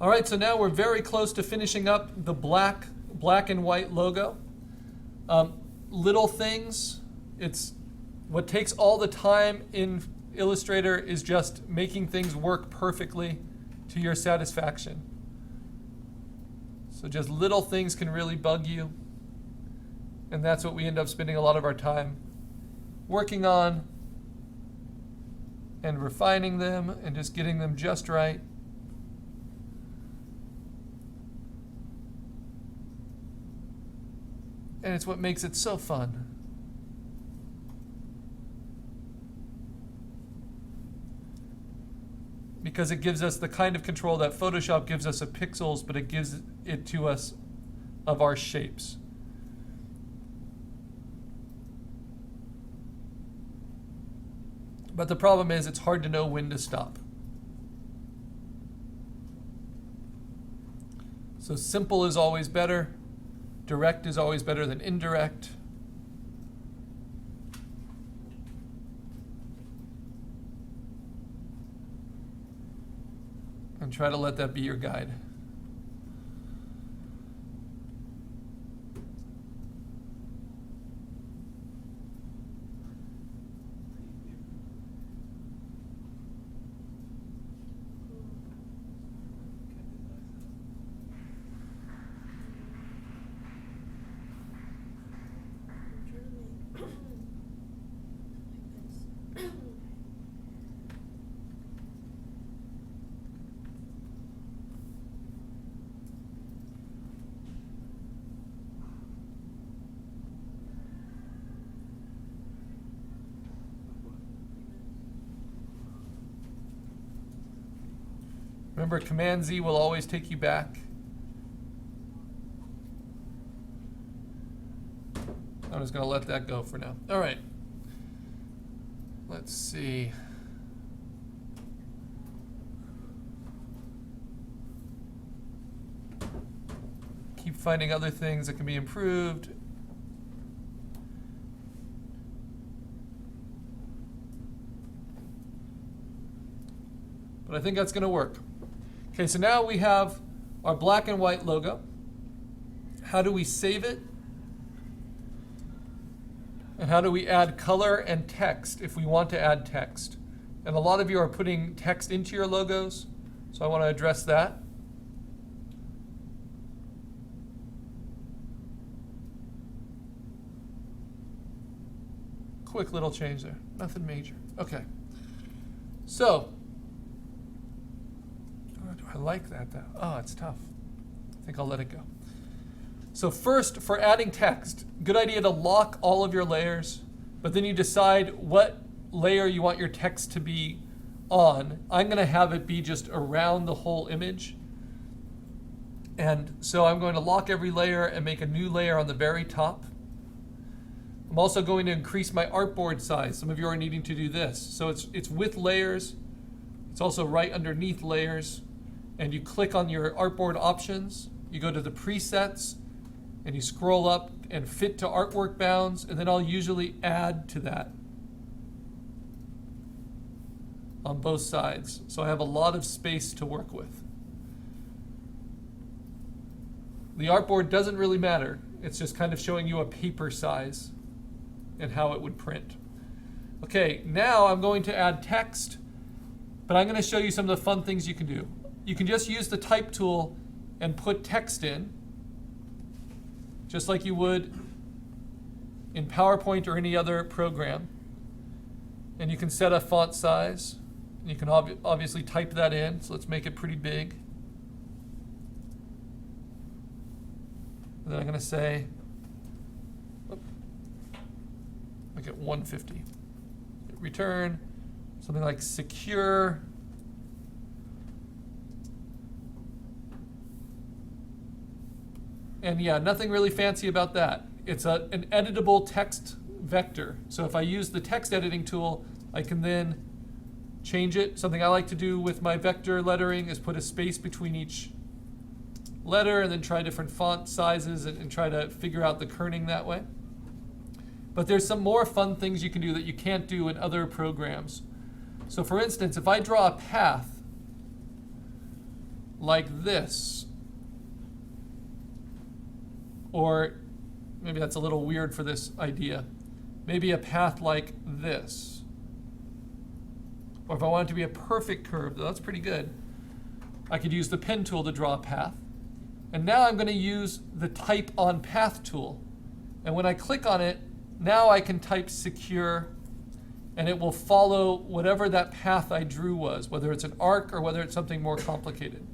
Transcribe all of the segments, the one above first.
All right, so now we're very close to finishing up the black and white logo. Little things, it's what takes all the time in Illustrator is just making things work perfectly to your satisfaction. So just little things can really bug you. And that's what we end up spending a lot of our time working on and refining them and just getting them just right. And it's what makes it so fun. Because it gives us the kind of control that Photoshop gives us of pixels, but it gives it to us of our shapes. But the problem is it's hard to know when to stop. So simple is always better. Direct is always better than indirect. And try to let that be your guide. Remember, Command Z will always take you back. I'm just going to let that go for now. All right. Let's see. Keep finding other things that can be improved. But I think that's going to work. Okay, so now we have our black and white logo. How do we save it? And how do we add color and text if we want to add text? And a lot of you are putting text into your logos, so I want to address that. Quick little change there, nothing major. Okay, so, I like that though. Oh, it's tough. I think I'll let it go. So first, for adding text, good idea to lock all of your layers, but then you decide what layer you want your text to be on. I'm going to have it be just around the whole image. And so I'm going to lock every layer and make a new layer on the very top. I'm also going to increase my artboard size. Some of you are needing to do this. So it's with layers. It's also right underneath layers. And you click on your artboard options. You go to the presets and you scroll up and fit to artwork bounds. And then I'll usually add to that on both sides. So I have a lot of space to work with. The artboard doesn't really matter. It's just kind of showing you a paper size and how it would print. Okay, now I'm going to add text, but I'm going to show you some of the fun things you can do. You can just use the type tool and put text in, just like you would in PowerPoint or any other program. And you can set a font size. You can obviously type that in, so let's make it pretty big. And then I'm going to say, make it 150. Hit return, something like secure. And yeah, nothing really fancy about that. It's an editable text vector. So if I use the text editing tool, I can then change it. Something I like to do with my vector lettering is put a space between each letter and then try different font sizes and try to figure out the kerning that way. But there's some more fun things you can do that you can't do in other programs. So for instance, if I draw a path like this. Or maybe that's a little weird for this idea. Maybe a path like this. Or if I want it to be a perfect curve, that's pretty good, I could use the pen tool to draw a path. And now I'm going to use the type on path tool. And when I click on it, now I can type secure, and it will follow whatever that path I drew was, whether it's an arc or whether it's something more complicated.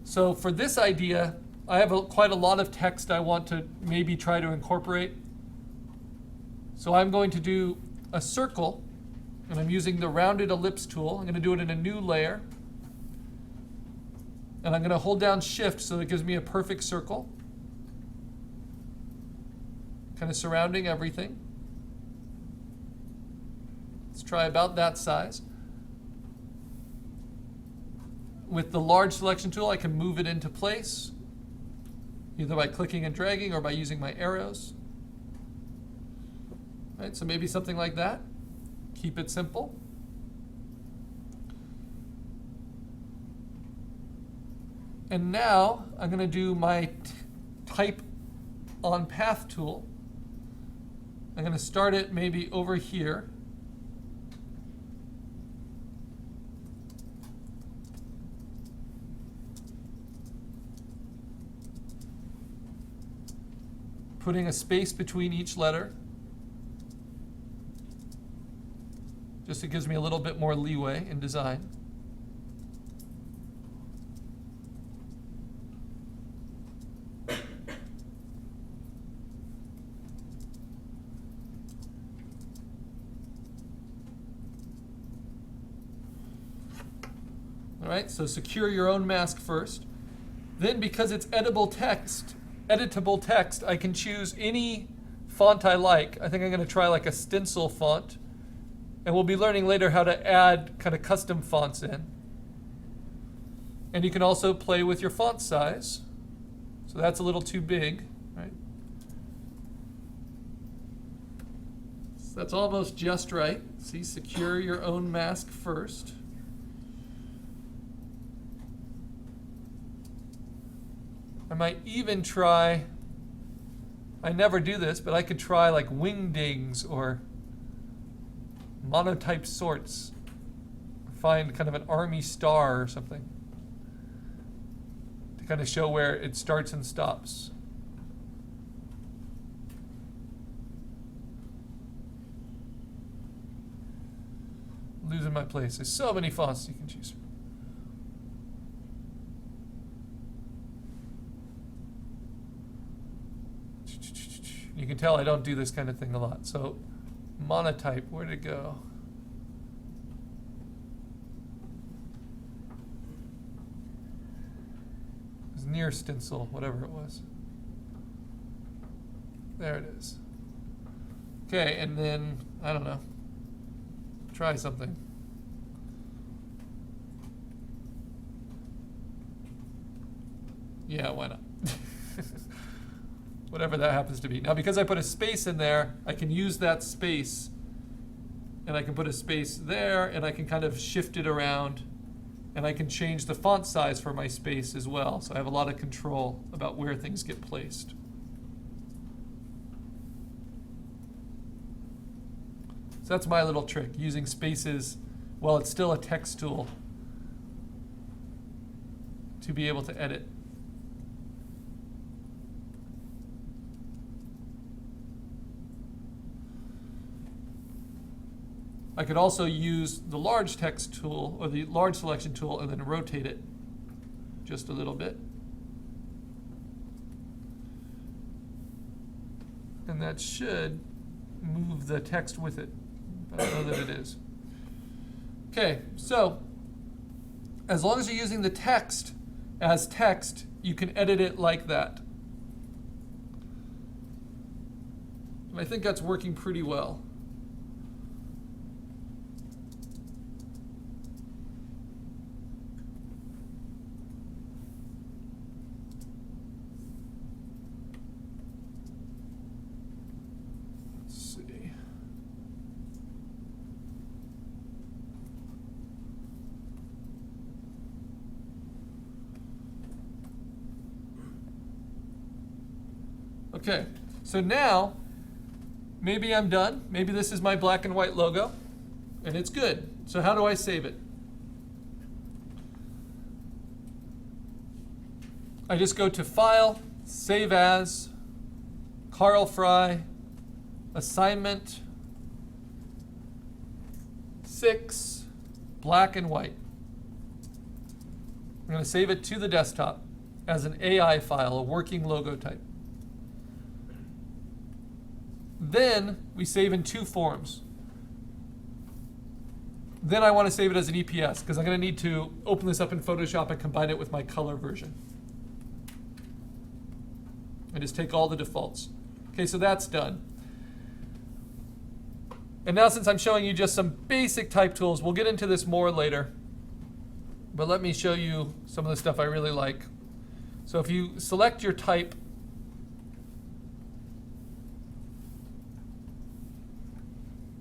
So for this idea, I have quite a lot of text I want to maybe try to incorporate. So I'm going to do a circle, and I'm using the rounded ellipse tool. I'm going to do it in a new layer. And I'm going to hold down Shift so that it gives me a perfect circle, kind of surrounding everything. Let's try about that size. With the large selection tool, I can move it into place, either by clicking and dragging or by using my arrows. All right, so maybe something like that. Keep it simple. And now I'm going to do my type on path tool. I'm going to start it maybe over here. Putting a space between each letter. Just it gives me a little bit more leeway in design. All right, so secure your own mask first. Then, because it's editable text, I can choose any font I like. I think I'm going to try like a stencil font. And we'll be learning later how to add kind of custom fonts in. And you can also play with your font size. So that's a little too big, right? So that's almost just right. See, secure your own mask first. I might even try, I never do this, but I could try like wingdings or monotype sorts. Find kind of an army star or something to kind of show where it starts and stops. Losing my place. There's so many fonts you can choose from. You can tell I don't do this kind of thing a lot. So monotype, where'd it go? It was near stencil, whatever it was. There it is. Okay, and then, I don't know, try something. Yeah, why not? Whatever that happens to be. Now, because I put a space in there, I can use that space, and I can put a space there, and I can kind of shift it around, and I can change the font size for my space as well. So I have a lot of control about where things get placed. So that's my little trick, using spaces while it's still a text tool to be able to edit. I could also use the large text tool or the large selection tool and then rotate it just a little bit. And that should move the text with it, but I don't know that it is. Okay, so as long as you're using the text as text, you can edit it like that. And I think that's working pretty well. Okay, so now maybe I'm done. Maybe this is my black and white logo, and it's good. So how do I save it? I just go to File, Save As, Carl Fry, Assignment 6, black and white. I'm going to save it to the desktop as an AI file, a working logo type. Then we save in two forms. Then I want to save it as an EPS because I'm going to need to open this up in Photoshop and combine it with my color version. I just take all the defaults. Okay, so that's done. And now since I'm showing you just some basic type tools, we'll get into this more later. But let me show you some of the stuff I really like. So if you select your type,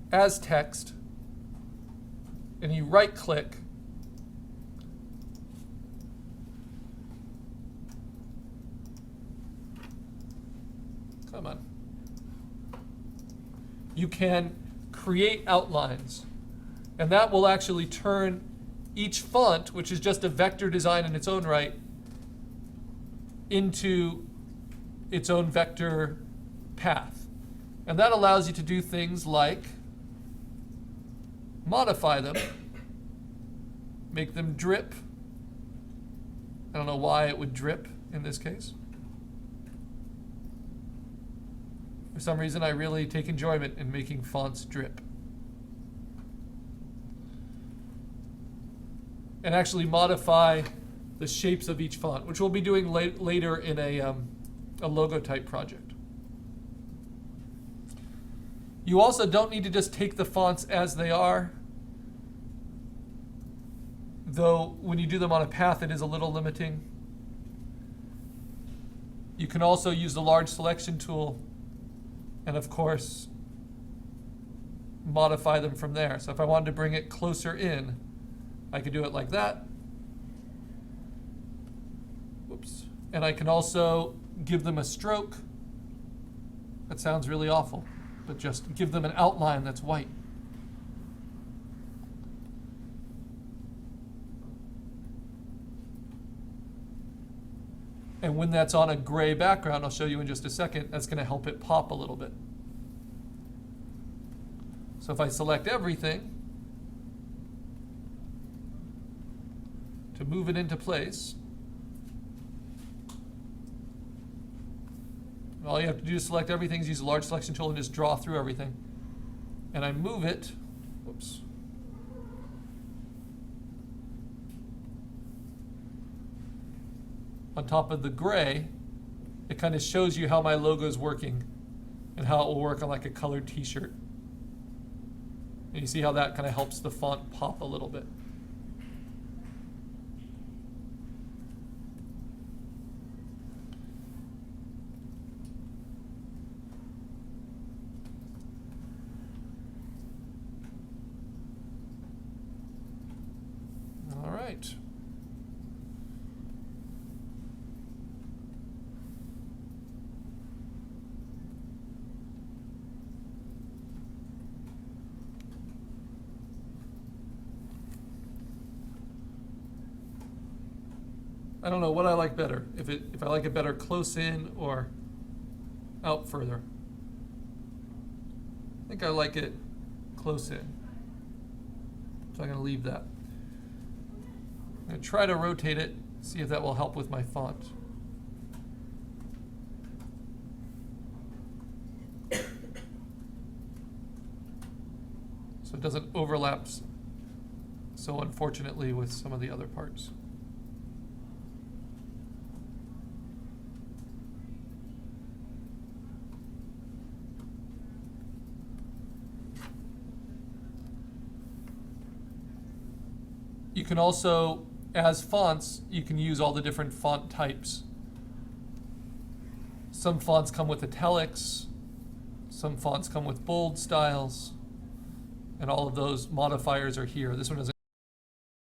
as text, and you right click, come on, you can create outlines, and that will actually turn each font, which is just a vector design in its own right, into its own vector path. And that allows you to do things like modify them, make them drip. I don't know why it would drip in this case. For some reason, I really take enjoyment in making fonts drip. And actually modify the shapes of each font, which we'll be doing later in a logo type project. You also don't need to just take the fonts as they are, though when you do them on a path, it is a little limiting. You can also use the large selection tool and, of course, modify them from there. So if I wanted to bring it closer in, I could do it like that. Whoops. And I can also give them a stroke. That sounds really awful, but just give them an outline that's white. And when that's on a gray background, I'll show you in just a second, that's going to help it pop a little bit. So if I select everything to move it into place, all you have to do is select everything, use the large selection tool and just draw through everything. And I move it, whoops. On top of the gray, it kind of shows you how my logo is working and how it will work on like a colored t-shirt. And you see how that kind of helps the font pop a little bit. All right. I don't know what I like better, if I like it better close in or out further. I think I like it close in. So I'm going to leave that. I'm going to try to rotate it, see if that will help with my font. So it doesn't overlap so unfortunately with some of the other parts. You can also, as fonts, you can use all the different font types. Some fonts come with italics, some fonts come with bold styles, and all of those modifiers are here. This one doesn't